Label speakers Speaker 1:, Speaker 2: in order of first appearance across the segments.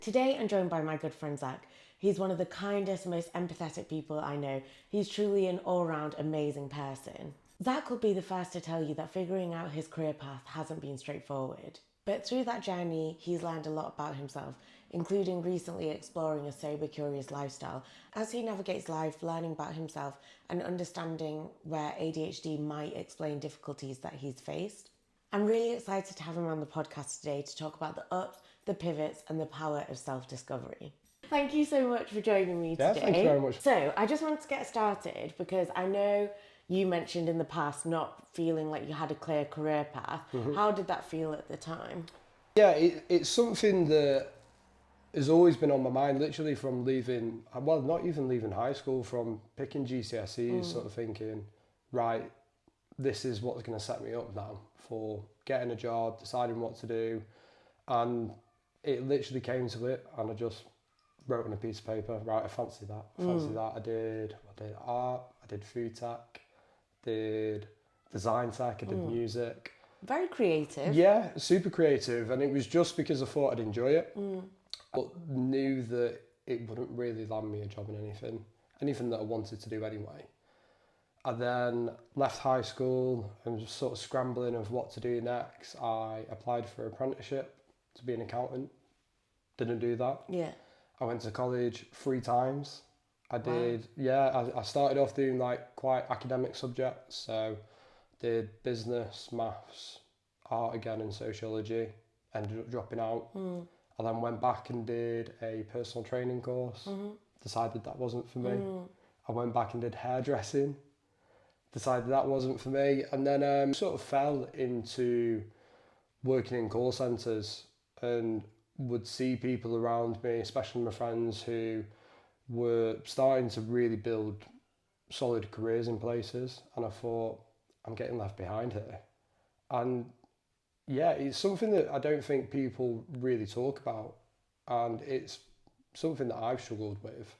Speaker 1: Today I'm joined by my good friend Zach. He's one of the kindest, most empathetic people I know. He's truly an all-round amazing person. Zach will be the first to tell you that figuring out his career path hasn't been straightforward. But through that journey, he's learned a lot about himself, including recently exploring a sober, curious lifestyle. As he navigates life, learning about himself and understanding where ADHD might explain difficulties that he's faced. I'm really excited to have him on the podcast today to talk about the ups, the pivots, and the power of self-discovery. Thank you so much for joining me today.
Speaker 2: Thank you very much.
Speaker 1: So I just wanted to get started because I know you mentioned in the past not feeling like you had a clear career path. How did that feel at the time?
Speaker 2: Yeah, it's something that has always been on my mind, literally from leaving, well, not even leaving high school, from picking GCSEs, sort of thinking, right, this is what's going to set me up now for getting a job, deciding what to do. And it literally came to it, and I just wrote on a piece of paper, right, I fancy that, I did art, I did food tech, did design tech, I did music.
Speaker 1: Very creative.
Speaker 2: Yeah, super creative, and it was just because I thought I'd enjoy it, but knew that it wouldn't really land me a job in anything that I wanted to do anyway. I then left high school and was sort of scrambling of what to do next. I applied for an apprenticeship to be an accountant. Didn't do that.
Speaker 1: Yeah.
Speaker 2: I went to college 3 times. I did, I started off doing like quite academic subjects. So did business, maths, art again and sociology. Ended up dropping out. I then went back and did a personal training course. Decided that wasn't for me. I went back and did hairdressing. Decided that wasn't for me. And then sort of fell into working in call centres and would see people around me, especially my friends who were starting to really build solid careers in places, and I thought, I'm getting left behind here. And yeah, it's something that I don't think people really talk about, and it's something that I've struggled with.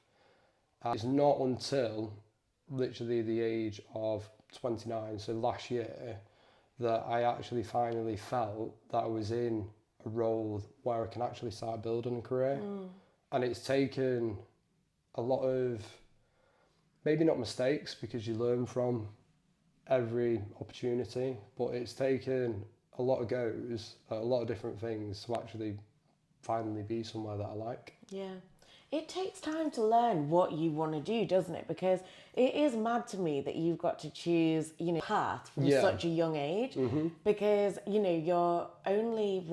Speaker 2: It's not until literally the age of 29, so last year, that I actually finally felt that I was in a role where I can actually start building a career. And it's taken a lot of, maybe not mistakes, because you learn from every opportunity, but it's taken a lot of goes at a lot of different things to actually finally be somewhere that I like.
Speaker 1: Yeah. It takes time to learn what you want to do, doesn't it? Because it is mad to me that you've got to choose, path from such a young age. Because, you're only,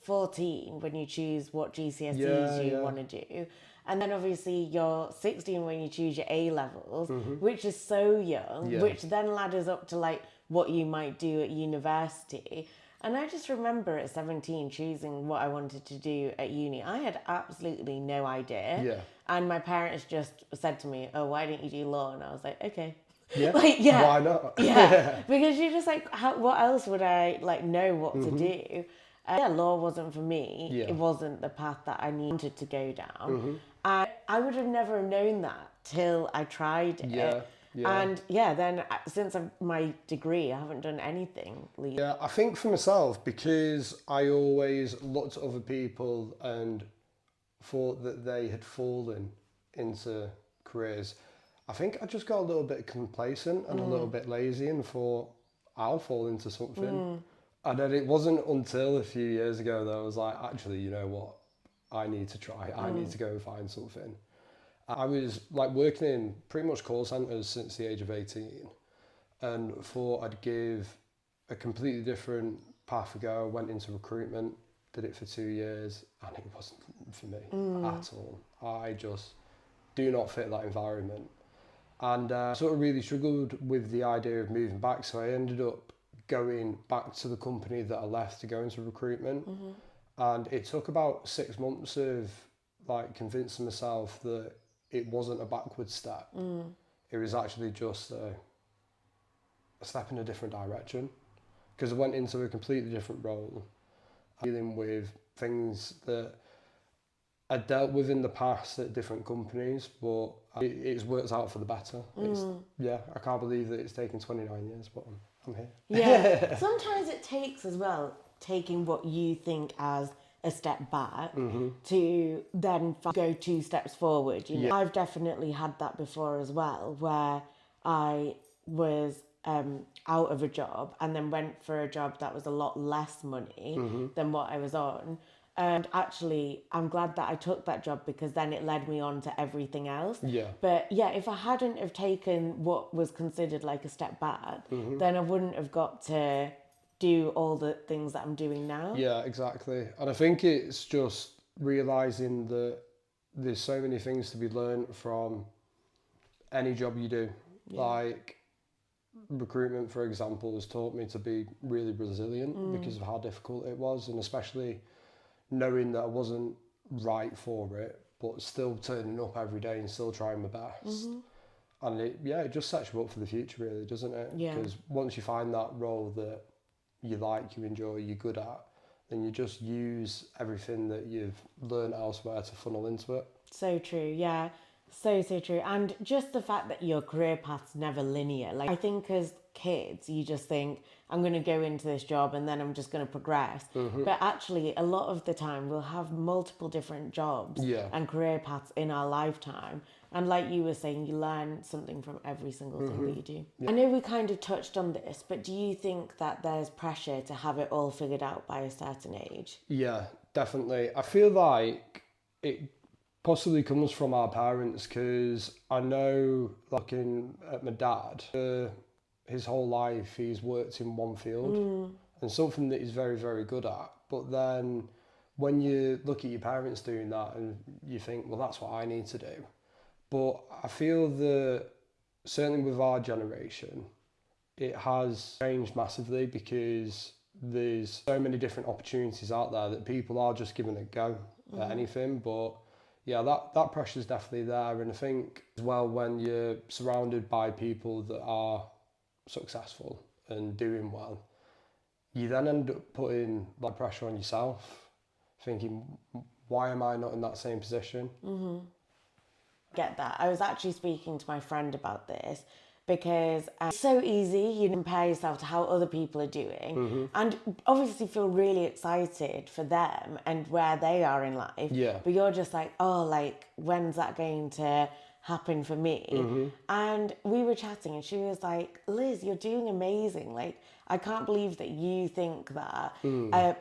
Speaker 1: 14 when you choose what GCSEs you want to do. And then obviously you're 16 when you choose your A-levels, which is so young, which then ladders up to like what you might do at university. And I just remember at 17 choosing what I wanted to do at uni. I had absolutely no idea.
Speaker 2: Yeah.
Speaker 1: And my parents just said to me, oh, why didn't you do law? And I was like, okay.
Speaker 2: Yeah. Why not?
Speaker 1: Yeah. Because you're just like, what else would I know what to do? Law wasn't for me.
Speaker 2: Yeah.
Speaker 1: It wasn't the path that I needed to go down. And I would have never known that till I tried it.
Speaker 2: Yeah.
Speaker 1: And then since my degree, I haven't done anything.
Speaker 2: Yeah, I think for myself, because I always looked at other people and thought that they had fallen into careers, I think I just got a little bit complacent and a little bit lazy and thought, I'll fall into something. And then it wasn't until a few years ago that I was like, actually, you know what? I need to try. I need to go and find something. I was working in pretty much call centres since the age of 18 and thought I'd give a completely different path a go. I went into recruitment, did it for 2 years, and it wasn't for me at all. I just do not fit that environment. And sort of really struggled with the idea of moving back, so I ended up going back to the company that I left to go into recruitment. And it took about 6 months of convincing myself that it wasn't a backward step. It was actually just a step in a different direction, because I went into a completely different role, dealing with things that I dealt with in the past at different companies, but it's worked out for the better. I can't believe that it's taken 29 years, but I'm here.
Speaker 1: Yeah, sometimes it takes as well, taking what you think as a step back to then go 2 steps forward. You know, I've definitely had that before as well, where I was out of a job and then went for a job that was a lot less money than what I was on. And actually, I'm glad that I took that job because then it led me on to everything else.
Speaker 2: Yeah.
Speaker 1: But yeah, if I hadn't have taken what was considered like a step back, then I wouldn't have got to do all the things that I'm doing now.
Speaker 2: Yeah, exactly. And I think it's just realising that there's so many things to be learned from any job you do. Like recruitment, for example, has taught me to be really resilient because of how difficult it was, and especially knowing that I wasn't right for it, but still turning up every day and still trying my best. And it just sets you up for the future, really, doesn't it?
Speaker 1: Yeah.
Speaker 2: Because once you find that role that you like, you enjoy, you're good at, then you just use everything that you've learned elsewhere to funnel into it.
Speaker 1: So true, yeah. So true. And just the fact that your career path's never linear. Like, I think as kids, you just think, I'm going to go into this job and then I'm just going to progress. But actually, a lot of the time, we'll have multiple different jobs and career paths in our lifetime. And like you were saying, you learn something from every single thing that you do. Yeah. I know we kind of touched on this, but do you think that there's pressure to have it all figured out by a certain age?
Speaker 2: Yeah, definitely. I feel like it possibly comes from our parents, because I know, looking at my dad, his whole life he's worked in one field and something that he's very, very good at. But then when you look at your parents doing that and you think, well, that's what I need to do. But I feel that certainly with our generation, it has changed massively, because there's so many different opportunities out there that people are just giving a go at anything. But yeah, that pressure's definitely there. And I think as well, when you're surrounded by people that are successful and doing well, you then end up putting that pressure on yourself, thinking, why am I not in that same position?
Speaker 1: Get that. I was actually speaking to my friend about this, because it's so easy, you compare yourself to how other people are doing and obviously feel really excited for them and where they are in life.
Speaker 2: Yeah.
Speaker 1: But you're just like, oh, like, when's that going to happen for me? And we were chatting and she was like, Liz, you're doing amazing. Like, I can't believe that you think that,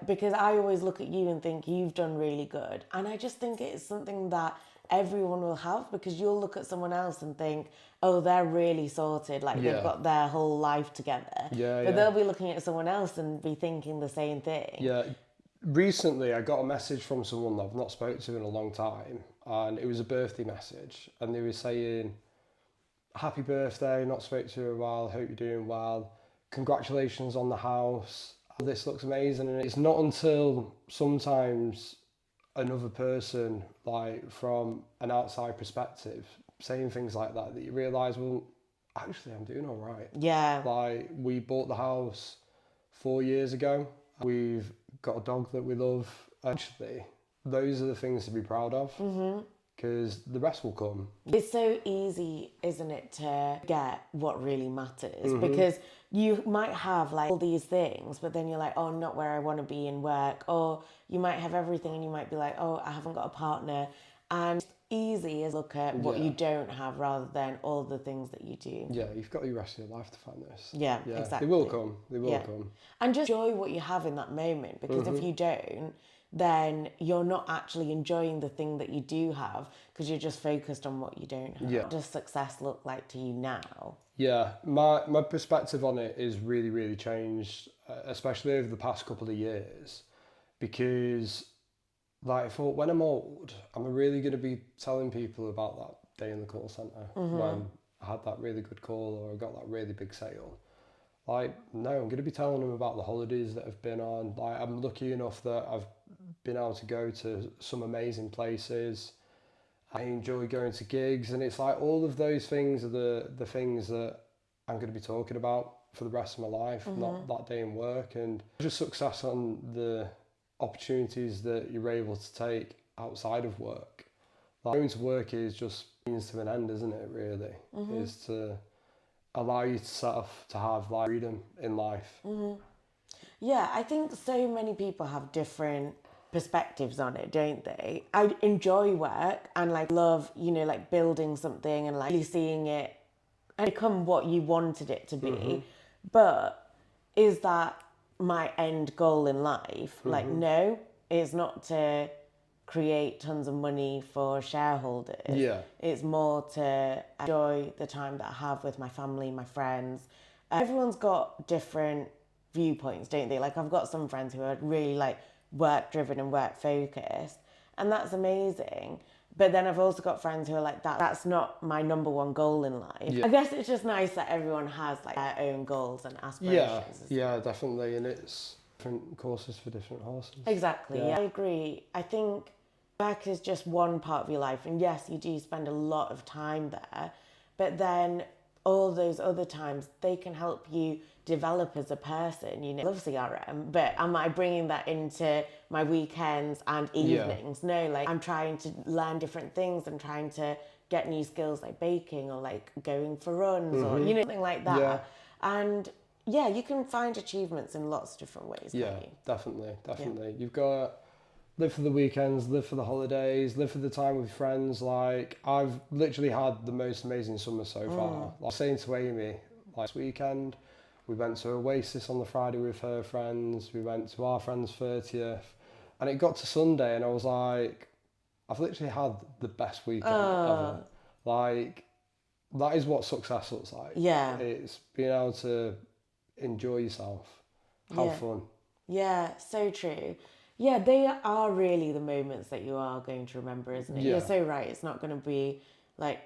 Speaker 1: because I always look at you and think you've done really good. And I just think it's something that everyone will have, because you'll look at someone else and think, oh, they're really sorted, like they've got their whole life together. But they'll be looking at someone else and be thinking the same thing.
Speaker 2: Yeah. Recently, I got a message from someone that I've not spoken to in a long time, and it was a birthday message, and they were saying, happy birthday, not spoke to you in a while, hope you're doing well, congratulations on the house, this looks amazing. And it's not until sometimes another person, like from an outside perspective, saying things like that, that you realise, well, actually I'm doing all right.
Speaker 1: Yeah.
Speaker 2: Like, we bought the house 4 years ago. We've got a dog that we love. Actually, those are the things to be proud of, because the rest will come.
Speaker 1: It's so easy, isn't it, to get what really matters, because you might have like all these things, but then you're like, oh, not where I want to be in work. Or you might have everything and you might be like, oh, I haven't got a partner. And it's easy as look at what you don't have rather than all the things that you do.
Speaker 2: Yeah, you've got the rest of your life to find this.
Speaker 1: Yeah, exactly.
Speaker 2: They will come. They will come.
Speaker 1: And just enjoy what you have in that moment, because if you don't, then you're not actually enjoying the thing that you do have, because you're just focused on what you don't have.
Speaker 2: Yeah.
Speaker 1: What does success look like to you now?
Speaker 2: Yeah, my perspective on it is really, really changed, especially over the past couple of years, because like I thought, when I'm old, I'm really going to be telling people about that day in the call centre when I had that really good call or I got that really big sale. Like, no, I'm going to be telling them about the holidays that I've been on. Like, I'm lucky enough that I've been able to go to some amazing places. I enjoy going to gigs, and it's like all of those things are the things that I'm going to be talking about for the rest of my life, not that day in work. And just success on the opportunities that you're able to take outside of work. Like, going to work is just means to an end, isn't it, really? Is to allow you to have like freedom in life.
Speaker 1: Yeah, I think so many people have different perspectives on it, don't they? I enjoy work and like love, you know, like building something and like really seeing it become what you wanted it to be. But is that my end goal in life? Like, no, it's not to create tons of money for shareholders.
Speaker 2: Yeah.
Speaker 1: It's more to enjoy the time that I have with my family, my friends. Everyone's got different viewpoints, don't they? Like, I've got some friends who are really like work driven and work focused, and that's amazing. But then I've also got friends who are like, that's not my number one goal in life.
Speaker 2: Yeah.
Speaker 1: I guess it's just nice that everyone has like their own goals and
Speaker 2: Yeah,
Speaker 1: aspirations.
Speaker 2: yeah, definitely, and it's different courses for different horses.
Speaker 1: Exactly,
Speaker 2: Yeah.
Speaker 1: yeah. I agree. I think work is just one part of your life, and yes, you do spend a lot of time there, but then all those other times, they can help you develop as a person. You know, I love CRM, but am I bringing that into my weekends and evenings? No, like I'm trying to learn different things and trying to get new skills like baking or like going for runs or, you know, something like that.
Speaker 2: Yeah.
Speaker 1: And yeah, you can find achievements in lots of different ways,
Speaker 2: Yeah,
Speaker 1: can't you?
Speaker 2: definitely. You've got to live for the weekends, live for the holidays, live for the time with friends. Like, I've literally had the most amazing summer so far. Like, I was saying to Amy, like, this weekend, we went to Oasis on the Friday with her friends. We went to our friend's 30th. And it got to Sunday and I was like, I've literally had the best weekend ever. Like, that is what success looks like.
Speaker 1: Yeah.
Speaker 2: It's being able to enjoy yourself, have fun.
Speaker 1: Yeah, so true. Yeah, they are really the moments that you are going to remember, isn't it?
Speaker 2: Yeah.
Speaker 1: You're so right. It's not going to be like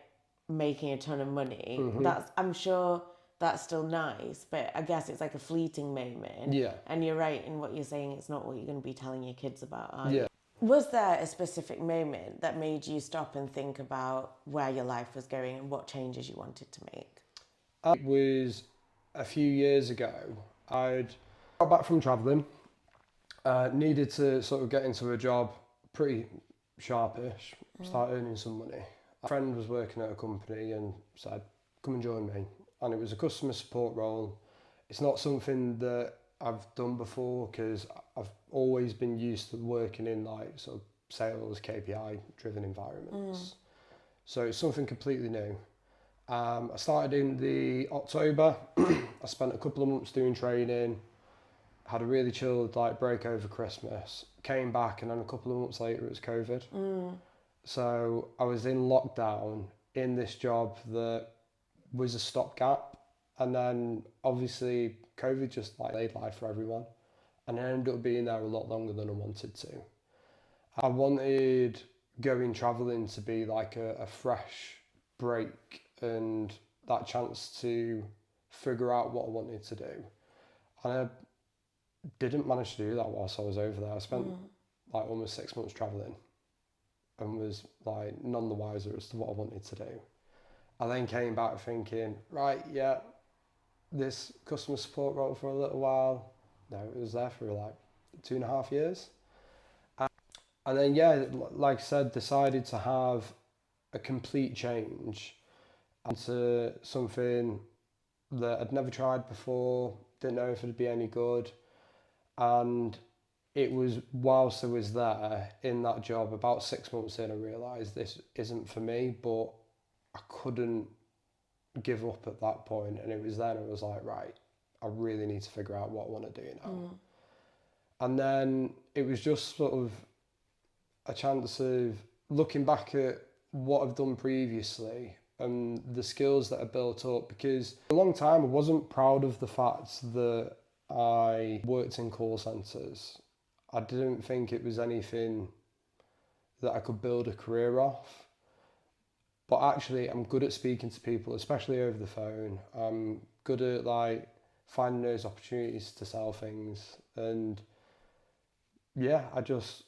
Speaker 1: making a ton of money.
Speaker 2: Mm-hmm.
Speaker 1: I'm sure that's still nice, but I guess it's like a fleeting moment.
Speaker 2: Yeah.
Speaker 1: And you're right in what you're saying. It's not what you're going to be telling your kids about, are you?
Speaker 2: Yeah.
Speaker 1: Was there a specific moment that made you stop and think about where your life was going and what changes you wanted to make?
Speaker 2: It was a few years ago. I'd got back from travelling, needed to sort of get into a job pretty sharpish, start earning some money. A friend was working at a company and said, come and join me. And it was a customer support role. It's not something that I've done before because I've always been used to working in like sort of sales, KPI driven environments. So it's something completely new. I started in the October. I spent a couple of months doing training, had a really chilled like break over Christmas, came back and then a couple of months later it was COVID. So I was in lockdown in this job that was a stopgap, and then obviously COVID just like made life for everyone, and I ended up being there a lot longer than I wanted to. I wanted going travelling to be like a fresh break and that chance to figure out what I wanted to do. And I didn't manage to do that whilst I was over there. I spent like almost 6 months travelling and was like none the wiser as to what I wanted to do. I then came back thinking, right, yeah, this customer support role for a little while. No, it was there for like 2.5 years. And then, yeah, like I said, decided to have a complete change into something that I'd never tried before, didn't know if it'd be any good. And it was whilst I was there in that job, about 6 months in, I realised this isn't for me, but I couldn't give up at that point. And it was then I was like, right, I really need to figure out what I want to do now. And then it was just sort of a chance of looking back at what I've done previously and the skills that I built up, because for a long time I wasn't proud of the fact that I worked in call centres. I didn't think it was anything that I could build a career off. But actually I'm good at speaking to people, especially over the phone. I'm good at like finding those opportunities to sell things, and yeah, I just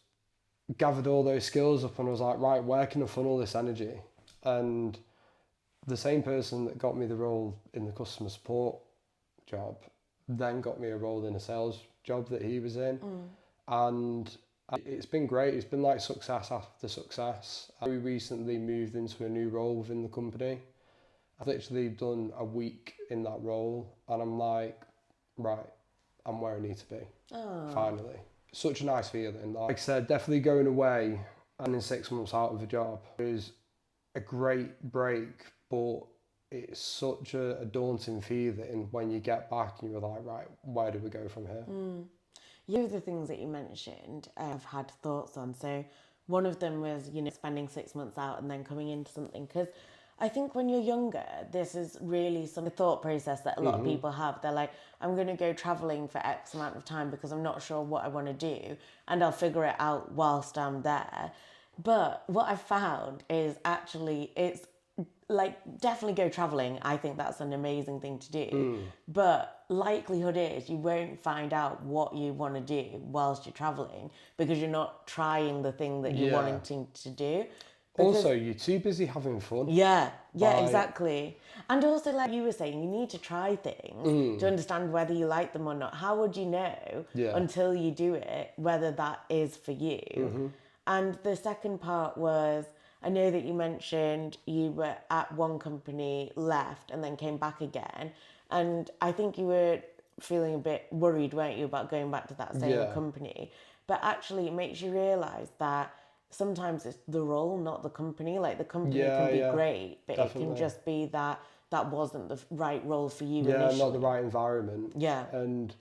Speaker 2: gathered all those skills up and was like, right, where can I funnel this energy? And the same person that got me the role in the customer support job then got me a role in a sales job that he was in. And it's been great. It's been like success after success. I recently moved into a new role within the company. I've literally done a week in that role and I'm like, right, I'm where I need to be. Finally. such a nice feeling. Like I said, definitely going away and in 6 months out of a job is a great break, but it's such a daunting feeling when you get back and you're like, right, where do we go from here?
Speaker 1: You know, the things that you mentioned, I've had thoughts on. So one of them was, spending 6 months out and then coming into something. Because I think when you're younger, this is really some thought process that a lot of people have. They're like, I'm going to go traveling for X amount of time because I'm not sure what I want to do, and I'll figure it out whilst I'm there. But what I've found is actually it's like, definitely go traveling. I think that's an amazing thing to do. But likelihood is you won't find out what you want to do whilst you're traveling because you're not trying the thing that you're
Speaker 2: Yeah.
Speaker 1: wanting to do. Because,
Speaker 2: Also, you're too busy having fun.
Speaker 1: yeah,
Speaker 2: Like-
Speaker 1: exactly. And also, like you were saying, you need to try things to understand whether you like them or not. How would you know
Speaker 2: Yeah.
Speaker 1: until you do it whether that is for you? And the second part was, I know that you mentioned you were at one company, left, and then came back again. And I think you were feeling a bit worried, weren't you, about going back to that same
Speaker 2: Yeah.
Speaker 1: company? But actually, it makes you realise that sometimes it's the role, not the company. Like, the company can be great, but it
Speaker 2: definitely.
Speaker 1: can just be that that wasn't the right role for you
Speaker 2: Yeah,
Speaker 1: initially.
Speaker 2: not the right environment.
Speaker 1: Yeah.
Speaker 2: And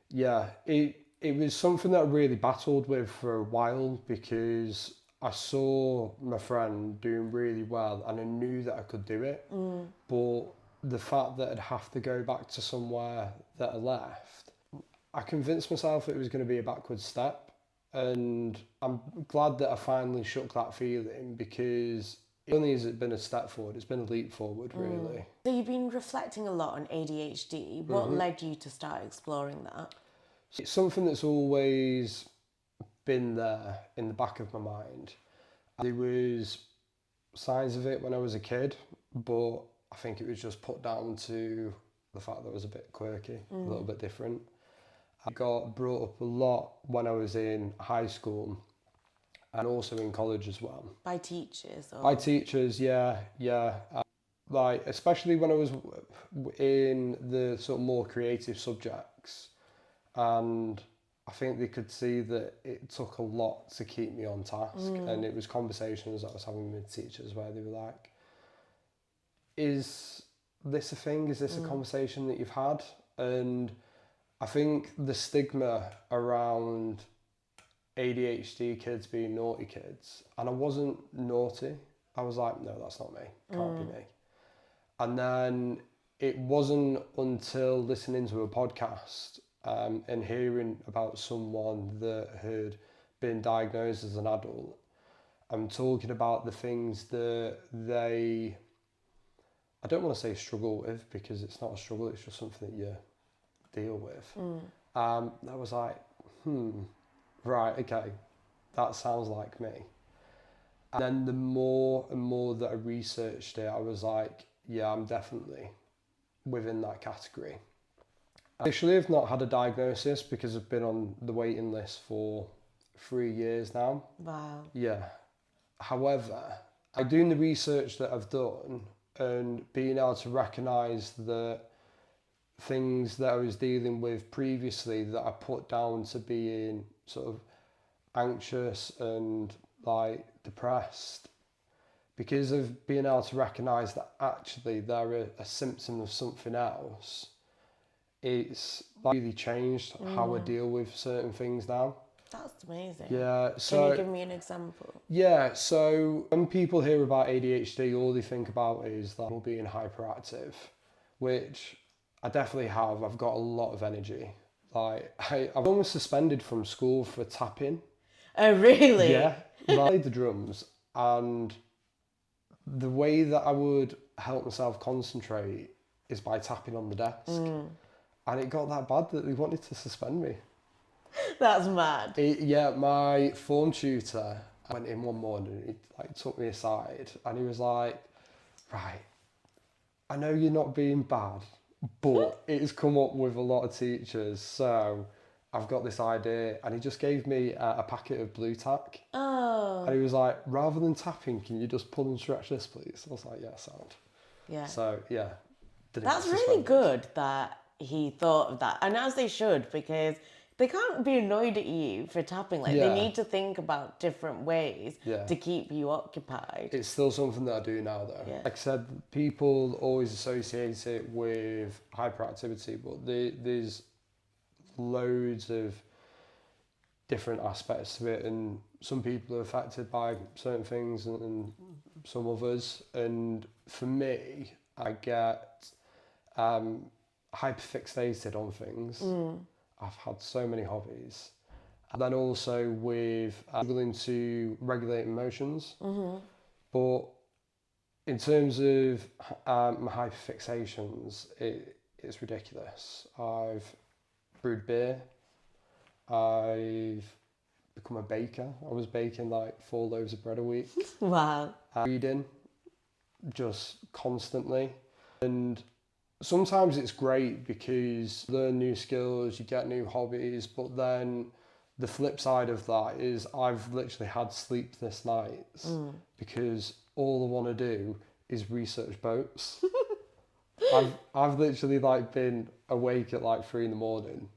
Speaker 2: yeah, it was something that I really battled with for a while because I saw my friend doing really well and I knew that I could do it. But the fact that I'd have to go back to somewhere that I left, I convinced myself it was going to be a backward step. And I'm glad that I finally shook that feeling because it only has been a step forward, it's been a leap forward, really.
Speaker 1: So you've been reflecting a lot on ADHD. What led you to start exploring that?
Speaker 2: It's something that's always been there in the back of my mind. There was signs of it when I was a kid, but I think it was just put down to the fact that I was a bit quirky, a little bit different. I got brought up a lot when I was in high school and also in college as well.
Speaker 1: By teachers? Or...
Speaker 2: By teachers, yeah. Like, especially when I was in the sort of more creative subjects, and I think they could see that it took a lot to keep me on task. And it was conversations that I was having with teachers where they were like, is this a thing? Is this a conversation that you've had? And I think the stigma around ADHD kids being naughty kids, and I wasn't naughty. I was like, no, that's not me. Can't be me. And then it wasn't until listening to a podcast and hearing about someone that had been diagnosed as an adult and talking about the things that they, I don't want to say struggle with because it's not a struggle, it's just something that you deal with. I was like, right, okay, that sounds like me. And then the more and more that I researched it, I was like, yeah, I'm definitely within that category. Actually, I've not had a diagnosis because I've been on the waiting list for 3 years now.
Speaker 1: Wow.
Speaker 2: Yeah. However, doing the research that I've done and being able to recognise that things that I was dealing with previously that I put down to being sort of anxious and like depressed, because of being able to recognise that actually they're a symptom of something else, it's really changed how I deal with certain things now.
Speaker 1: That's amazing.
Speaker 2: Yeah,
Speaker 1: Can you give me an example?
Speaker 2: Yeah, so when people hear about ADHD, all they think about is that people being hyperactive, which I definitely have. I've got a lot of energy. Like, I'm almost suspended from school for tapping.
Speaker 1: Oh, really?
Speaker 2: Yeah. Like, I played the drums, and the way that I would help myself concentrate is by tapping on the desk. And it got that bad that they wanted to suspend me.
Speaker 1: That's mad.
Speaker 2: Yeah, my form tutor went in one morning, he like took me aside and he was like, right, I know you're not being bad, but it's come up with a lot of teachers, so I've got this idea. And he just gave me a packet of blue tack.
Speaker 1: Oh.
Speaker 2: And he was like, rather than tapping, can you just pull and stretch this, please? I was like, yeah, sound.
Speaker 1: Yeah.
Speaker 2: So, yeah.
Speaker 1: That's really good that he thought of that. And as they should, because they can't be annoyed at you for tapping. Like, they
Speaker 2: Yeah.
Speaker 1: need to think about different ways
Speaker 2: Yeah.
Speaker 1: to keep you occupied.
Speaker 2: It's still something that I do now, though.
Speaker 1: Yeah.
Speaker 2: Like I said, people always associate it with hyperactivity, but there's loads of different aspects to it, and some people are affected by certain things and some others. And for me, I get hyperfixated on things. I've had so many hobbies. And then also with struggling to regulate emotions. But in terms of my hyperfixations, it's ridiculous. I've brewed beer. I've become a baker. I was baking like 4 loaves of bread a week.
Speaker 1: Wow.
Speaker 2: Reading just constantly. And sometimes it's great because you learn new skills, you get new hobbies, but then the flip side of that is I've literally had sleepless nights because all I want to do is research boats. I've literally like been awake at like 3 a.m,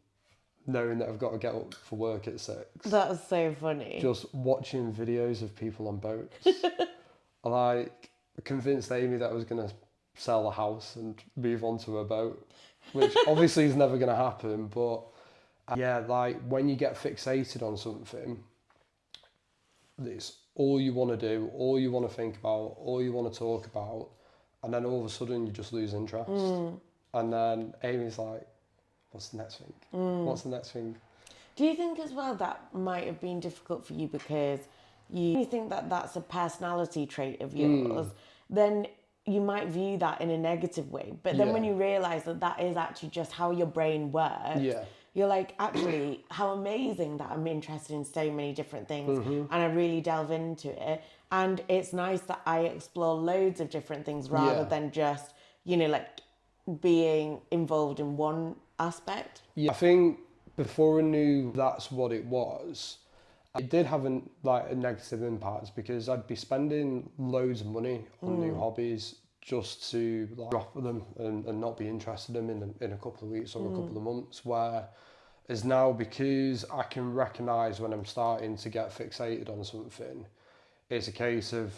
Speaker 2: knowing that I've got to get up for work at 6.
Speaker 1: That's so funny.
Speaker 2: Just watching videos of people on boats. I like convinced Amy that I was going to sell the house and move on to a boat, which obviously is never going to happen. But yeah, like when you get fixated on something, it's all you want to do, all you want to think about, all you want to talk about, and then all of a sudden you just lose interest. And then Amy's like, what's the next thing? What's the next thing?
Speaker 1: Do you think as well that might have been difficult for you because you think that that's a personality trait of yours, then you might view that in a negative way. But then when you realise that that is actually just how your brain works, you're like, actually, how amazing that I'm interested in so many different things and I really delve into it. And it's nice that I explore loads of different things rather than just, you know, like being involved in one aspect.
Speaker 2: Yeah, I think before I knew that's what it was, it did have a negative impact because I'd be spending loads of money on new hobbies just to like, drop them and not be interested in them in a couple of weeks or a couple of months. Whereas now, because I can recognise when I'm starting to get fixated on something, it's a case of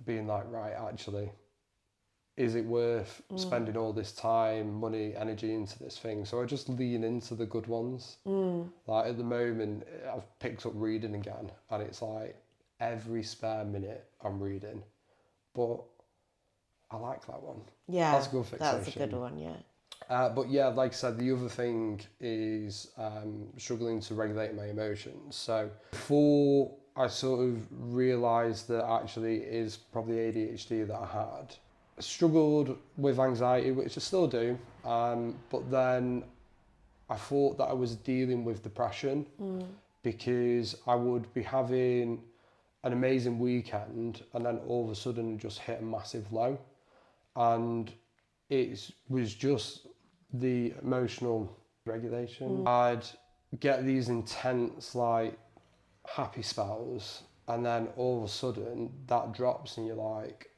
Speaker 2: being like, right, actually, is it worth spending all this time, money, energy into this thing? So I just lean into the good ones. Like at the moment, I've picked up reading again, and it's like every spare minute I'm reading. But I like that one.
Speaker 1: Yeah,
Speaker 2: that's a good fixation.
Speaker 1: That's a good one, yeah.
Speaker 2: But yeah, like I said, the other thing is struggling to regulate my emotions. So before I sort of realised that actually it is probably ADHD that I had, I struggled with anxiety, which I still do, but then I thought that I was dealing with depression because I would be having an amazing weekend and then all of a sudden just hit a massive low. And it was just the emotional regulation. I'd get these intense, like, happy spells, and then all of a sudden that drops and you're like,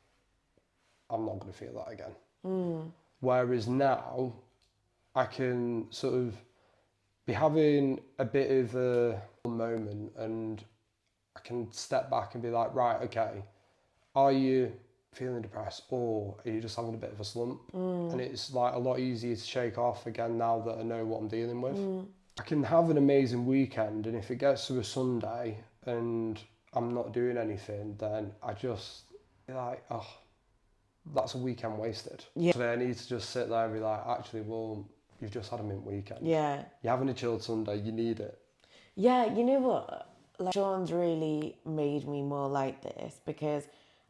Speaker 2: I'm not going to feel that again. Whereas now I can sort of be having a bit of a moment and I can step back and be like, right, okay, are you feeling depressed or are you just having a bit of a slump? And it's like a lot easier to shake off again now that I know what I'm dealing with. I can have an amazing weekend, and if it gets to a Sunday and I'm not doing anything, then I just be like, oh, that's a weekend wasted. Yeah. So I need to just sit there and be like, actually, well, you've just had a mint weekend.
Speaker 1: Yeah.
Speaker 2: You're having a chilled Sunday, you need it.
Speaker 1: Yeah, you know what? Like, Sean's really made me more like this because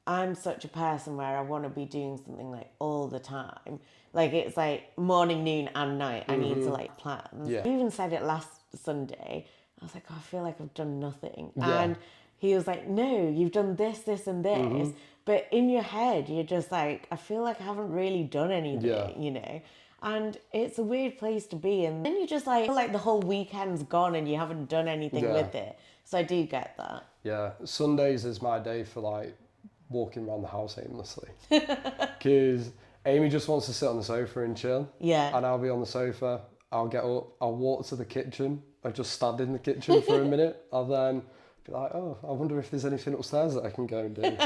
Speaker 1: I'm such a person where I want to be doing something like all the time. Like it's like morning, noon and night. I need to like plan.
Speaker 2: Yeah.
Speaker 1: He even said it last Sunday. I was like, oh, I feel like I've done nothing.
Speaker 2: Yeah.
Speaker 1: And he was like, no, you've done this, this and this. But in your head, you're just like, I feel like I haven't really done anything, you know? And it's a weird place to be. And then you just like, feel like the whole weekend's gone and you haven't done anything with it. So I do get that.
Speaker 2: Yeah. Sundays is my day for like walking around the house aimlessly. Because Amy just wants to sit on the sofa and chill.
Speaker 1: Yeah.
Speaker 2: And I'll be on the sofa I'll get up, I'll walk to the kitchen, I just stand in the kitchen for a minute, I'll then be like, oh, I wonder if there's anything upstairs that I can go and do.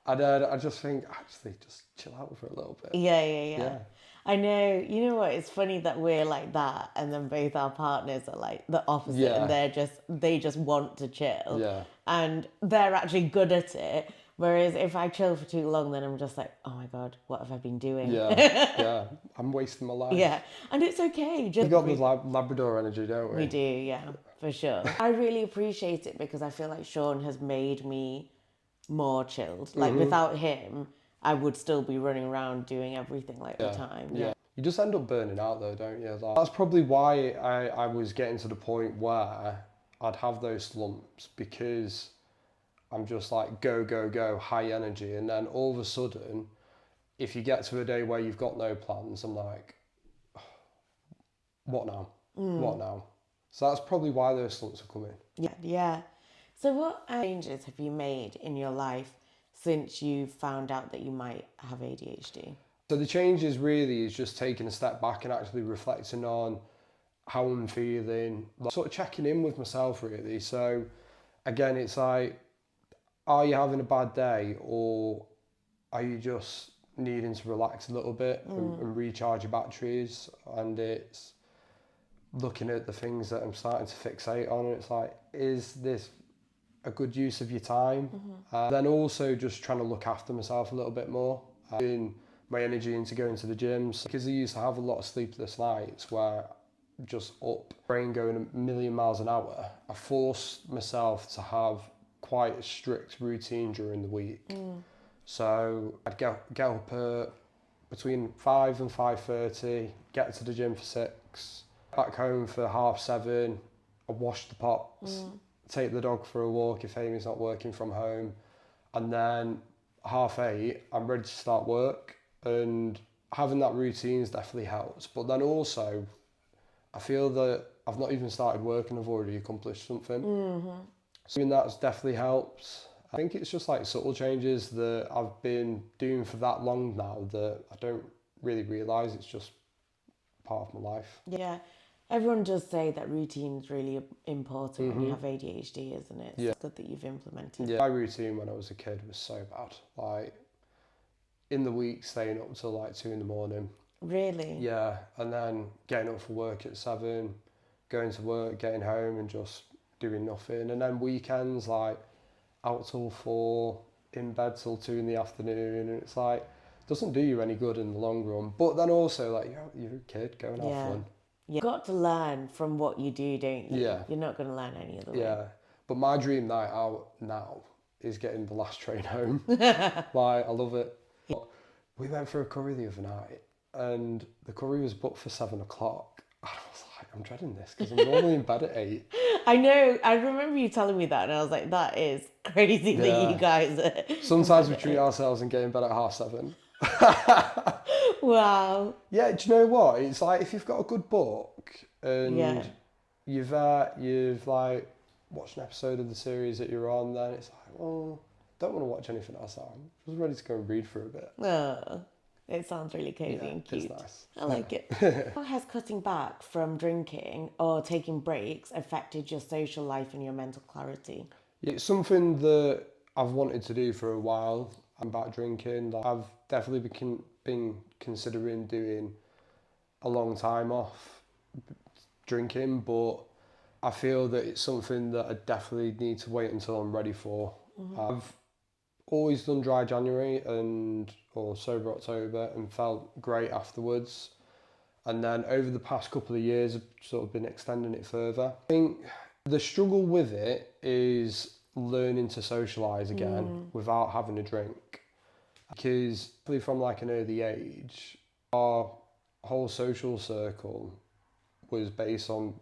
Speaker 2: And then I just think, actually, just chill out for a little bit.
Speaker 1: Yeah. I know, you know what, it's funny that we're like that and then both our partners are like the opposite and they just want to chill.
Speaker 2: Yeah.
Speaker 1: And they're actually good at it. Whereas if I chill for too long, then I'm just like, oh my God, what have I been doing?
Speaker 2: Yeah. I'm wasting my life.
Speaker 1: Yeah. And it's okay. Just
Speaker 2: We got the Labrador energy, don't we?
Speaker 1: We do, yeah, for sure. I really appreciate it because I feel like Sean has made me more chilled. Like without him, I would still be running around doing everything like the time.
Speaker 2: Yeah. You just end up burning out though, don't you? Like, that's probably why I was getting to the point where I'd have those slumps, because I'm just like go, high energy. And then all of a sudden, if you get to a day where you've got no plans, I'm like, what now? What now? So that's probably why those slumps are coming.
Speaker 1: Yeah. So what changes have you made in your life since you found out that you might have ADHD?
Speaker 2: So the changes really is just taking a step back and actually reflecting on how I'm feeling, like, sort of checking in with myself really. So again, it's like, are you having a bad day, or are you just needing to relax a little bit and recharge your batteries? And it's looking at the things that I'm starting to fixate on, and it's like, is this a good use of your time? Then also just trying to look after myself a little bit more, putting my energy into going to the gyms, because I used to have a lot of sleepless nights where I'm just up, brain going a million miles an hour. I forced myself to have quite a strict routine during the week. So I'd get up between 5 and 5:30, get to the gym for 6, back home for 7:30, I wash the pots, take the dog for a walk if Amy's not working from home, and then 8:30, I'm ready to start work. And having that routine's definitely helps. But then also, I feel that I've not even started work and I've already accomplished something. So I mean, that's definitely helps. I think it's just like subtle changes that I've been doing for that long now that I don't really realise it's just part of my life.
Speaker 1: Yeah. Everyone does say that routine's really important when you have ADHD, isn't it? It's good that you've implemented.
Speaker 2: Yeah, my routine when I was a kid was so bad. Like, in the week, staying up till like 2 in the morning.
Speaker 1: Really?
Speaker 2: Yeah, and then getting up for work at 7, going to work, getting home and just doing nothing. And then weekends, like, out till 4, in bed till 2 in the afternoon. And it's like, doesn't do you any good in the long run. But then also, like, you're a kid, go and have fun.
Speaker 1: You've got to learn from what you do, don't you?
Speaker 2: Yeah.
Speaker 1: You're not going to learn any other way.
Speaker 2: Yeah, but my dream night out now is getting the last train home. Like, I love it. But we went for a curry the other night, and the curry was booked for 7 o'clock. And I was like, I'm dreading this because I'm normally in bed at 8.
Speaker 1: I know. I remember you telling me that, and I was like, that is crazy that you guys are.
Speaker 2: Sometimes we treat ourselves and get in bed at 7:30.
Speaker 1: Wow.
Speaker 2: Yeah, do you know what? It's like, if you've got a good book and you've like watched an episode of the series that you're on, then it's like, well, don't want to watch anything else. I'm just ready to go and read for a bit.
Speaker 1: Oh, it sounds really cozy and cute.
Speaker 2: It's nice.
Speaker 1: I like it. How has cutting back from drinking or taking breaks affected your social life and your mental clarity?
Speaker 2: It's something that I've wanted to do for a while. I'm back drinking. Like, I've definitely been considering doing a long time off drinking, but I feel that it's something that I definitely need to wait until I'm ready for. I've always done dry January or sober October and felt great afterwards. And then over the past couple of years, I've sort of been extending it further. I think the struggle with it is learning to socialise again without having a drink. Because from like an early age, our whole social circle was based on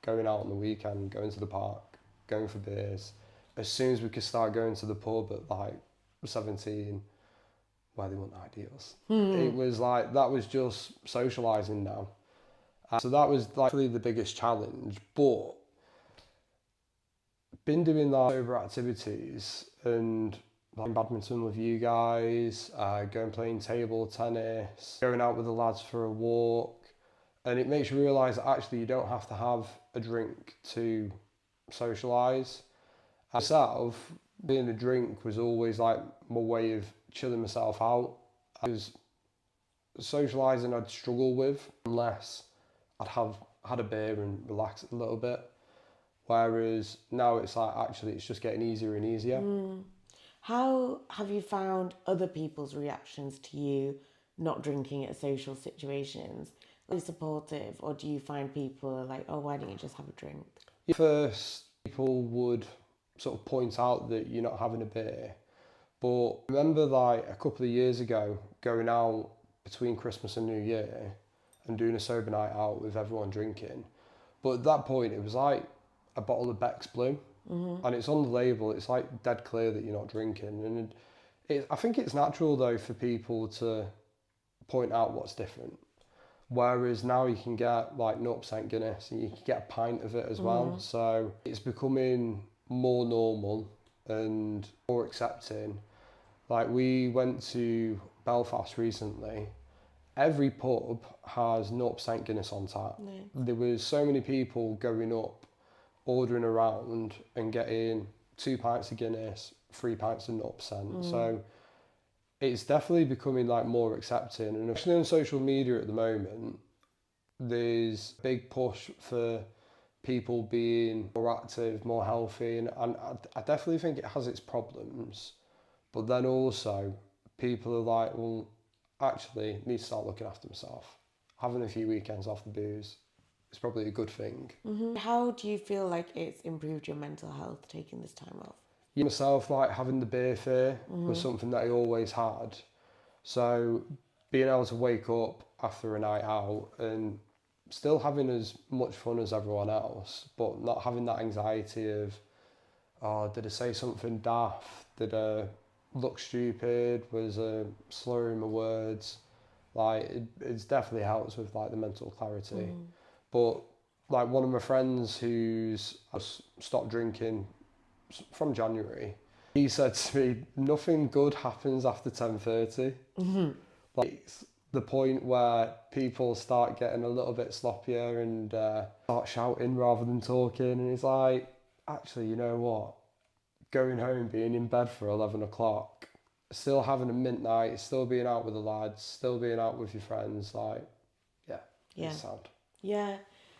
Speaker 2: going out on the weekend, going to the park, going for beers. As soon as we could start going to the pub at like 17, well, they weren't ideals. It was like, that was just socialising now. So that was like really the biggest challenge. But been doing that sober activities and playing badminton with you guys, going playing table tennis, going out with the lads for a walk, And it makes you realise that actually you don't have to have a drink to socialise. Myself, being a drink was always like my way of chilling myself out. Because socialising I'd struggle with unless I'd have had a beer and relax a little bit. Whereas now it's like actually it's just getting easier and easier.
Speaker 1: How have you found other people's reactions to you not drinking at social situations? Are they supportive, or do you find people are like, oh, why don't you just have a drink?
Speaker 2: First, people would sort of point out that you're not having a beer. But I remember like a couple of years ago going out between Christmas and New Year and doing a sober night out with everyone drinking. But at that point, it was like a bottle of Beck's Blue. And it's on the label, it's like dead clear that you're not drinking. And I think it's natural though for people to point out what's different. Whereas now you can get like 0% Guinness and you can get a pint of it as well. So it's becoming more normal and more accepting. Like we went to Belfast recently. Every pub has 0% Guinness on tap.
Speaker 1: No.
Speaker 2: There was so many people going up, ordering around and getting 2 pints of Guinness, 3 pints of 0%. So it's definitely becoming like more accepting, and especially on social media at the moment there's a big push for people being more active, more healthy, and I definitely think it has its problems, but then also people are like, well, actually I need to start looking after myself. Having a few weekends off the booze is probably a good thing.
Speaker 1: How do you feel like it's improved your mental health taking this time off?
Speaker 2: Myself, like having the beer fear was something that I always had. So being able to wake up after a night out and still having as much fun as everyone else, but not having that anxiety of, oh, did I say something daft? Did I look stupid? Was I slurring my words? Like it's definitely helps with like the mental clarity. But like one of my friends who's stopped drinking from January, he said to me, nothing good happens after 10:30. Like it's the point where people start getting a little bit sloppier and start shouting rather than talking, and it's like, actually, you know what? Going home, being in bed for 11 o'clock, still having a midnight, still being out with the lads, still being out with your friends, like, yeah. It's sound.
Speaker 1: Yeah.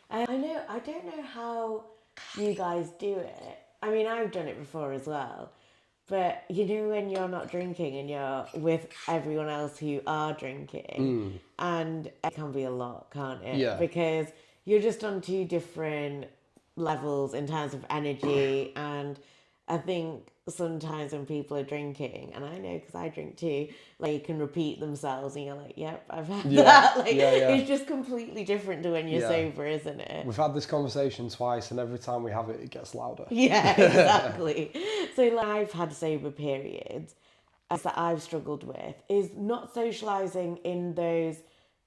Speaker 1: I know, I don't know how you guys do it. I mean, I've done it before as well. But you know when you're not drinking and you're with everyone else who are drinking, and it can be a lot, can't it?
Speaker 2: Yeah.
Speaker 1: Because you're just on two different levels in terms of energy, and I think sometimes when people are drinking, and I know because I drink too, like you can repeat themselves and you're like, yep, I've had that. Like it's just completely different to when you're sober, isn't it?
Speaker 2: We've had this conversation twice, and every time we have it, it gets louder.
Speaker 1: Yeah, exactly. So like, I've had sober periods that I've struggled with is not socializing in those,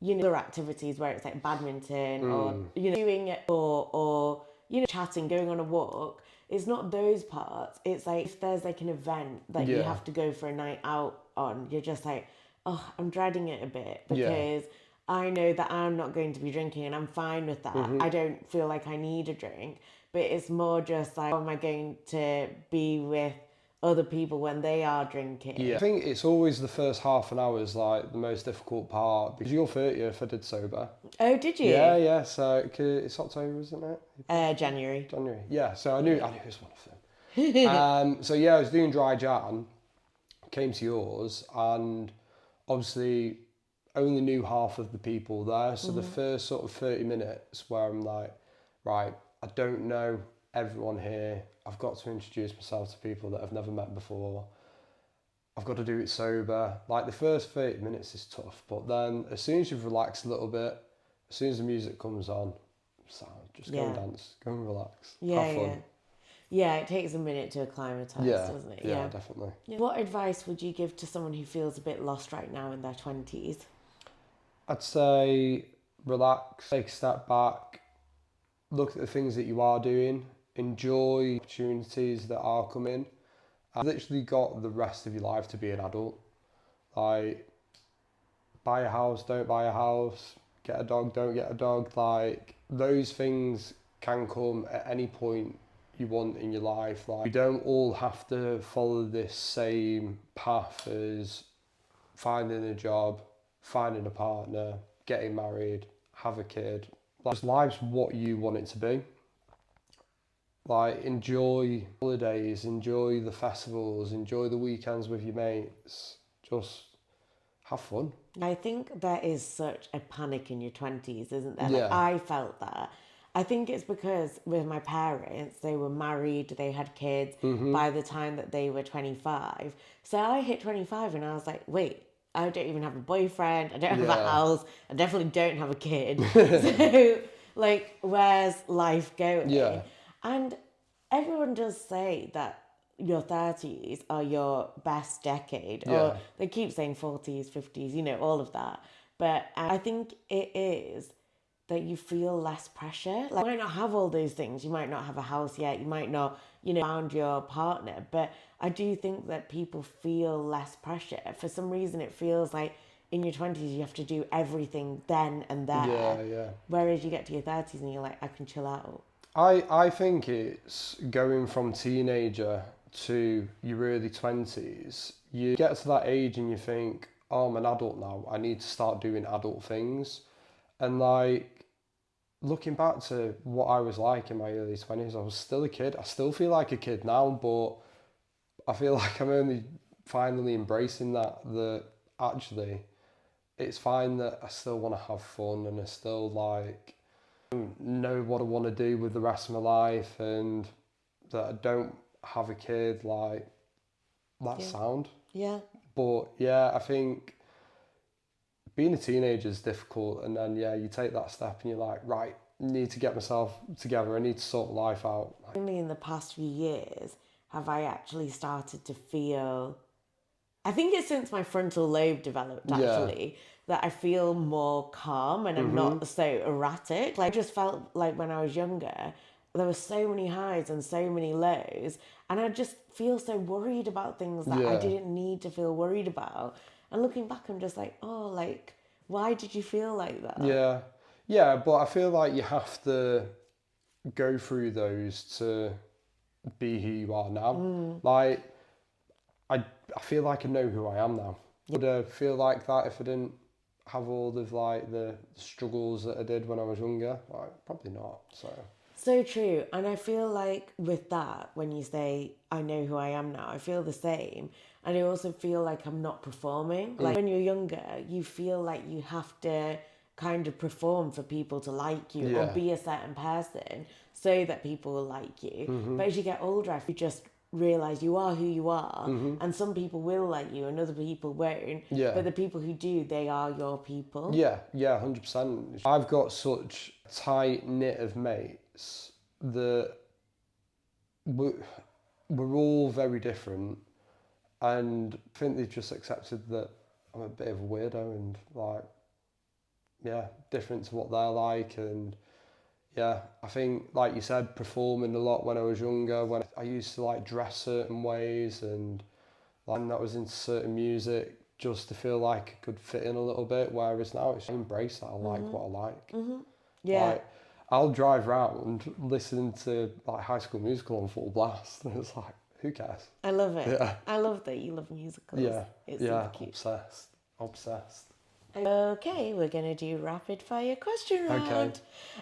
Speaker 1: you know, other activities where it's like badminton or, you know, doing it or, you know, chatting, going on a walk. It's not those parts. It's like if there's like an event that you have to go for a night out on, you're just like, oh, I'm dreading it a bit because I know that I'm not going to be drinking and I'm fine with that. I don't feel like I need a drink, but it's more just like, oh, am I going to be with other people when they are drinking?
Speaker 2: Yeah, I think it's always the first half an hour is like the most difficult part, because your 30th I did sober.
Speaker 1: Oh, did you?
Speaker 2: Yeah, so it's October, isn't it?
Speaker 1: January.
Speaker 2: Yeah, so I knew it was one of them. So yeah, I was doing dry Jan, came to yours, and obviously only knew half of the people there. So the first sort of 30 minutes where I'm like, right, I don't know everyone here. I've got to introduce myself to people that I've never met before. I've got to do it sober. Like the first 30 minutes is tough, but then as soon as you've relaxed a little bit, as soon as the music comes on, just go and dance, go and relax, have fun.
Speaker 1: Yeah, it takes a minute to acclimatise, doesn't it?
Speaker 2: Yeah, definitely.
Speaker 1: Yeah. What advice would you give to someone who feels a bit lost right now in their 20s?
Speaker 2: I'd say relax, take a step back, look at the things that you are doing, enjoy opportunities that are coming. I've literally got the rest of your life to be an adult. Like, buy a house, don't buy a house, get a dog, don't get a dog. Like, those things can come at any point you want in your life. Like, we don't all have to follow this same path as finding a job, finding a partner, getting married, have a kid. Like, life's what you want it to be. Like, enjoy holidays, enjoy the festivals, enjoy the weekends with your mates. Just have fun.
Speaker 1: I think there is such a panic in your 20s, isn't there?
Speaker 2: Yeah.
Speaker 1: Like, I felt that. I think it's because with my parents, they were married, they had kids by the time that they were 25. So I hit 25 and I was like, wait, I don't even have a boyfriend, I don't have a
Speaker 2: Yeah.
Speaker 1: house, I definitely don't have a kid. So, like, where's life going?
Speaker 2: Yeah.
Speaker 1: And everyone does say that your 30s are your best decade,
Speaker 2: Yeah.
Speaker 1: or they keep saying 40s, 50s, you know, all of that. But I think it is that you feel less pressure. Like, you might not have all those things, you might not have a house yet, you might not, you know, found your partner, but I do think that people feel less pressure. For some reason, it feels like in your 20s you have to do everything then and there.
Speaker 2: Yeah, yeah.
Speaker 1: Whereas you get to your 30s and you're like, I can chill out.
Speaker 2: I think it's going from teenager to your early 20s. You get to that age and you think, oh, I'm an adult now, I need to start doing adult things. And like, looking back to what I was like in my early 20s, I was still a kid. I still feel like a kid now, but I feel like I'm only finally embracing that actually it's fine that I still want to have fun and I still like know what I want to do with the rest of my life, and that I don't have a kid. Like, that's sound.
Speaker 1: Yeah.
Speaker 2: But yeah, I think being a teenager is difficult, and then you take that step and you're like, right, I need to get myself together, I need to sort life out.
Speaker 1: Only in the past few years have I actually started to feel, I think it's since my frontal lobe developed actually, that I feel more calm and I'm not so erratic. Like, I just felt like when I was younger, there were so many highs and so many lows, and I just feel so worried about things that I didn't need to feel worried about. And looking back, I'm just like, oh, like, why did you feel like that?
Speaker 2: Yeah, but I feel like you have to go through those to be who you are now. Like, I feel like I know who I am now. Would I feel like that if I didn't have all of like the struggles that I did when I was younger? Like, probably not.
Speaker 1: So true. And I feel like with that, when you say, I know who I am now, I feel the same. And I also feel like I'm not performing. Like, when you're younger, you feel like you have to kind of perform for people to like you or be a certain person so that people will like you. But as you get older, you just realize you are who you are, and some people will like you and other people won't. But the people who do, they are your people.
Speaker 2: Yeah, 100%. I've got such tight knit of mates that we're all very different, and I think they've just accepted that I'm a bit of a weirdo and like, different to what they're like. And I think, like you said, performing a lot when I was younger, when I used to like dress certain ways and like that was into certain music just to feel like I could fit in a little bit, whereas now it's embrace that I like what I like. Like, I'll drive around listening to like High School Musical on full blast and it's like, who cares?
Speaker 1: I love it. I love that you love musicals. It's super cute.
Speaker 2: Obsessed.
Speaker 1: Okay, we're going to do rapid fire question round.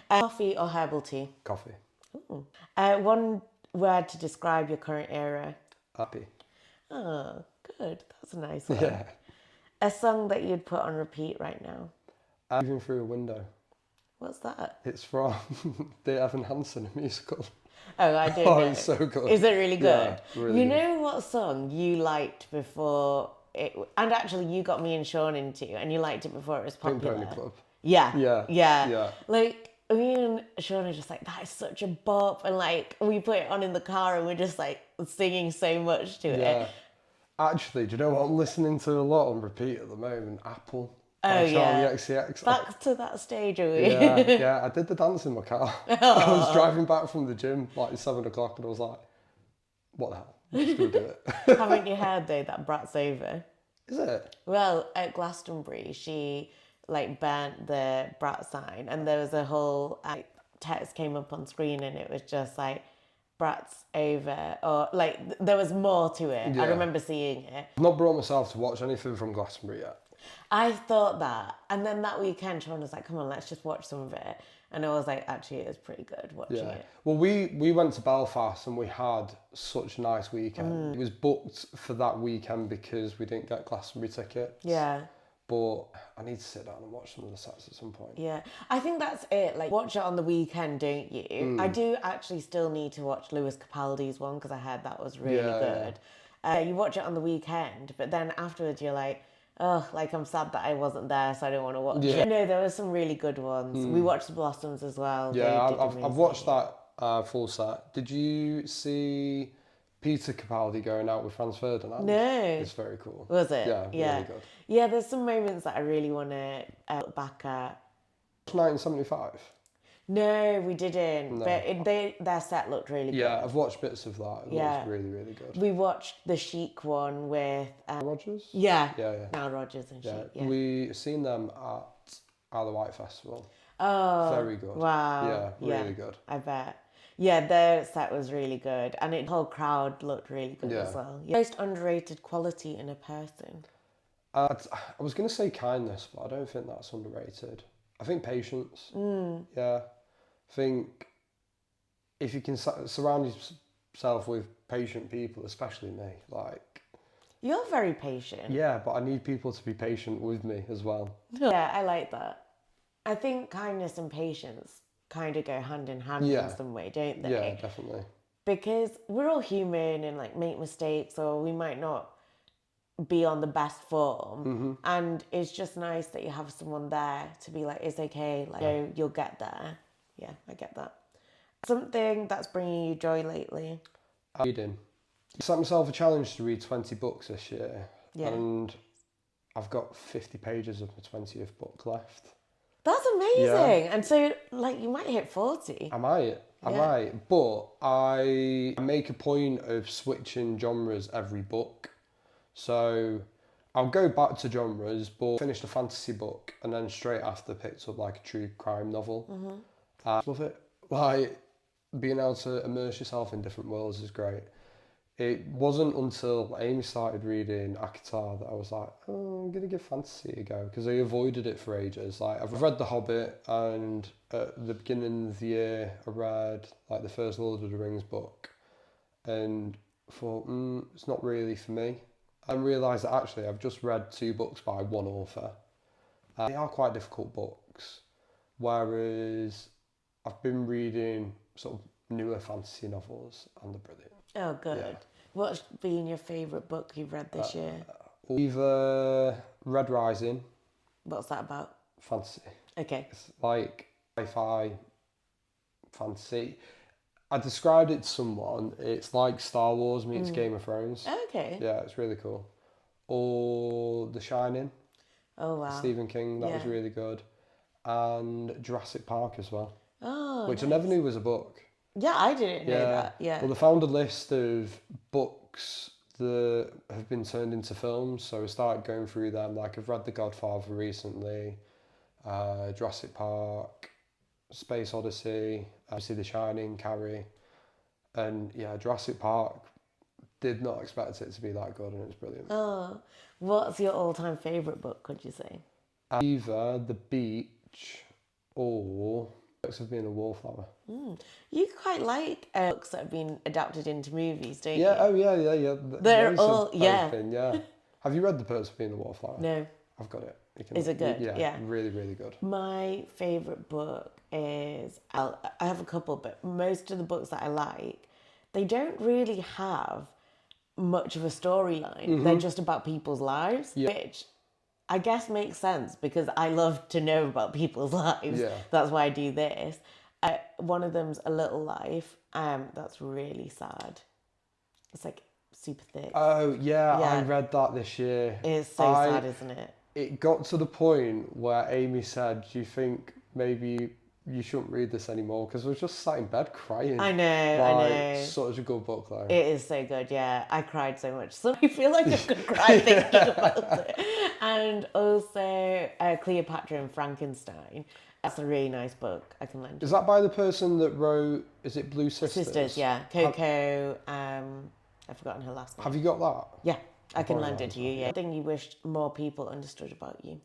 Speaker 1: Coffee or herbal tea?
Speaker 2: Coffee.
Speaker 1: Ooh. One word to describe your current era?
Speaker 2: Happy.
Speaker 1: Oh, good. That's a nice one. A song that you'd put on repeat right now?
Speaker 2: Moving Through a Window.
Speaker 1: What's that?
Speaker 2: It's from the Evan Hansen musical.
Speaker 1: Oh, I don't know.
Speaker 2: It's so good.
Speaker 1: Is it really good?
Speaker 2: Yeah, really
Speaker 1: you
Speaker 2: good.
Speaker 1: know what song you liked before it, and actually you got me and Sean into, and you liked it before it was popular?
Speaker 2: Pink Pony Club.
Speaker 1: Yeah. Like, me and Sean are just like, that is such a bop, and like we put it on in the car and we're just like singing so much to it.
Speaker 2: Actually, do you know what I'm listening to a lot on repeat at the moment? Apple.
Speaker 1: Oh yeah.
Speaker 2: XCX.
Speaker 1: Back to that stage, are we?
Speaker 2: Yeah. I did the dance in my car. I was driving back from the gym like 7 o'clock and I was like, what the hell? I'm just gonna do it.
Speaker 1: Haven't you heard though that Brat's over?
Speaker 2: Is it?
Speaker 1: Well, at Glastonbury, she like burnt the brat sign, and there was a whole text came up on screen, and it was just like brats over, or like there was more to it. I
Speaker 2: Yeah.
Speaker 1: remember seeing it.
Speaker 2: I've not brought myself to watch anything from Glastonbury yet.
Speaker 1: I thought that, and then that weekend Sean was like, come on, let's just watch some of it, and I was like, actually it was pretty good watching
Speaker 2: Yeah.
Speaker 1: it.
Speaker 2: Well, we went to Belfast and we had such a nice weekend. It was booked for that weekend because we didn't get Glastonbury tickets.
Speaker 1: Yeah.
Speaker 2: But I need to sit down and watch some of the sets at some point.
Speaker 1: Yeah, I think that's it. Like, watch it on the weekend, don't you? I do actually still need to watch Lewis Capaldi's one because I heard that was really good. You watch it on the weekend, but then afterwards you're like, oh, like I'm sad that I wasn't there, so I don't want to watch it. No, there were some really good ones. We watched The Blossoms as well.
Speaker 2: Yeah, I've watched that full set. Did you see Peter Capaldi going out with Franz Ferdinand?
Speaker 1: No.
Speaker 2: It's very cool.
Speaker 1: Was it?
Speaker 2: Yeah, really good.
Speaker 1: Yeah, there's some moments that I really want to look back at.
Speaker 2: 1975?
Speaker 1: No, we didn't.
Speaker 2: No.
Speaker 1: But their set looked really good.
Speaker 2: Yeah, I've watched bits of that. It looks really, really good.
Speaker 1: We watched the Chic one with...
Speaker 2: Rogers?
Speaker 1: Yeah.
Speaker 2: Yeah.
Speaker 1: Now Rogers and Chic, yeah.
Speaker 2: We seen them at Isle of Wight Festival.
Speaker 1: Oh.
Speaker 2: Very good.
Speaker 1: Wow.
Speaker 2: Yeah, really good.
Speaker 1: I bet. Yeah, their set was really good. And the whole crowd looked really good as well. Yeah. Most underrated quality in a person?
Speaker 2: I was going to say kindness, but I don't think that's underrated. I think patience. Yeah. I think if you can surround yourself with patient people, especially me, like...
Speaker 1: You're very patient.
Speaker 2: Yeah, but I need people to be patient with me as well.
Speaker 1: Yeah, I like that. I think kindness and patience kind of go hand in hand in some way, don't they?
Speaker 2: Yeah, definitely.
Speaker 1: Because we're all human and like make mistakes, or we might not be on the best form, and it's just nice that you have someone there to be like, it's okay, like you'll get there. Yeah, I get that. Something that's bringing you joy lately?
Speaker 2: Reading. I set myself a challenge to read 20 books this year, and I've got 50 pages of my 20th book left.
Speaker 1: That's amazing. And so like you might hit 40.
Speaker 2: I might, but I make a point of switching genres every book. So I'll go back to genres, but finished a fantasy book and then straight after picked up like a true crime novel. I love it. Like being able to immerse yourself in different worlds is great. It wasn't until Amy started reading Akatar that I was like, oh, I'm going to give fantasy a go, because I avoided it for ages. Like I've read The Hobbit, and at the beginning of the year I read like the first Lord of the Rings book and thought, it's not really for me. And realised that actually I've just read 2 books by one author. They are quite difficult books, whereas I've been reading sort of newer fantasy novels and they're brilliant.
Speaker 1: Oh, good. Yeah. What's been your favourite book you've read this year?
Speaker 2: Either Red Rising.
Speaker 1: What's that about?
Speaker 2: Fantasy.
Speaker 1: Okay.
Speaker 2: It's like sci-fi fantasy. I described it to someone. It's like Star Wars meets Game of Thrones.
Speaker 1: Okay.
Speaker 2: Yeah, it's really cool. Or The Shining.
Speaker 1: Oh, wow.
Speaker 2: Stephen King, that was really good. And Jurassic Park as well.
Speaker 1: Oh,
Speaker 2: which
Speaker 1: nice.
Speaker 2: I never knew was a book.
Speaker 1: Yeah, I didn't know that. Yeah.
Speaker 2: Well, they found a list of books that have been turned into films, so I started going through them. Like I've read The Godfather recently, Jurassic Park, Space Odyssey, obviously The Shining, Carrie, and Jurassic Park. Did not expect it to be that good, and it was brilliant.
Speaker 1: Oh, what's your all-time favourite book, could you say?
Speaker 2: Either The Beach or Books of Being a Wallflower.
Speaker 1: You quite like books that have been adapted into movies, don't you?
Speaker 2: Oh yeah.
Speaker 1: They're all, yeah.
Speaker 2: Have you read The Perks of Being a Wallflower?
Speaker 1: No.
Speaker 2: I've got it.
Speaker 1: Is it good?
Speaker 2: Yeah. Really, really good.
Speaker 1: My favourite book is, I have a couple, but most of the books that I like, they don't really have much of a storyline. They're just about people's lives, which I guess makes sense because I love to know about people's lives.
Speaker 2: Yeah.
Speaker 1: That's why I do this. One of them's A Little Life. That's really sad. It's like super thick.
Speaker 2: Oh yeah, I read that this year.
Speaker 1: It's so sad, isn't it?
Speaker 2: It got to the point where Amy said, "Do you think maybe you shouldn't read this anymore because I was just sat in bed crying.
Speaker 1: I know,
Speaker 2: Like,
Speaker 1: I know.
Speaker 2: such a good book though.
Speaker 1: It is so good, yeah. I cried so much. So I feel like I could cry thinking about it. And also Cleopatra and Frankenstein. That's a really nice book. I can lend you.
Speaker 2: Is that by the person that wrote, is it Blue Sisters?
Speaker 1: Sisters, yeah. Coco, I've forgotten her last name.
Speaker 2: Have you got that?
Speaker 1: Yeah, I can
Speaker 2: Borrow
Speaker 1: lend it
Speaker 2: that
Speaker 1: to you, yeah. Thing you wished more people understood about you.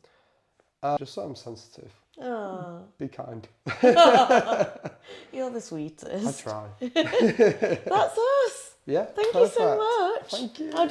Speaker 2: Just that I'm sensitive.
Speaker 1: Oh,
Speaker 2: Be kind.
Speaker 1: you're the sweetest.
Speaker 2: I try.
Speaker 1: That's us.
Speaker 2: Yeah,
Speaker 1: Thank you so
Speaker 2: perfect.
Speaker 1: much.
Speaker 2: Thank you.
Speaker 1: How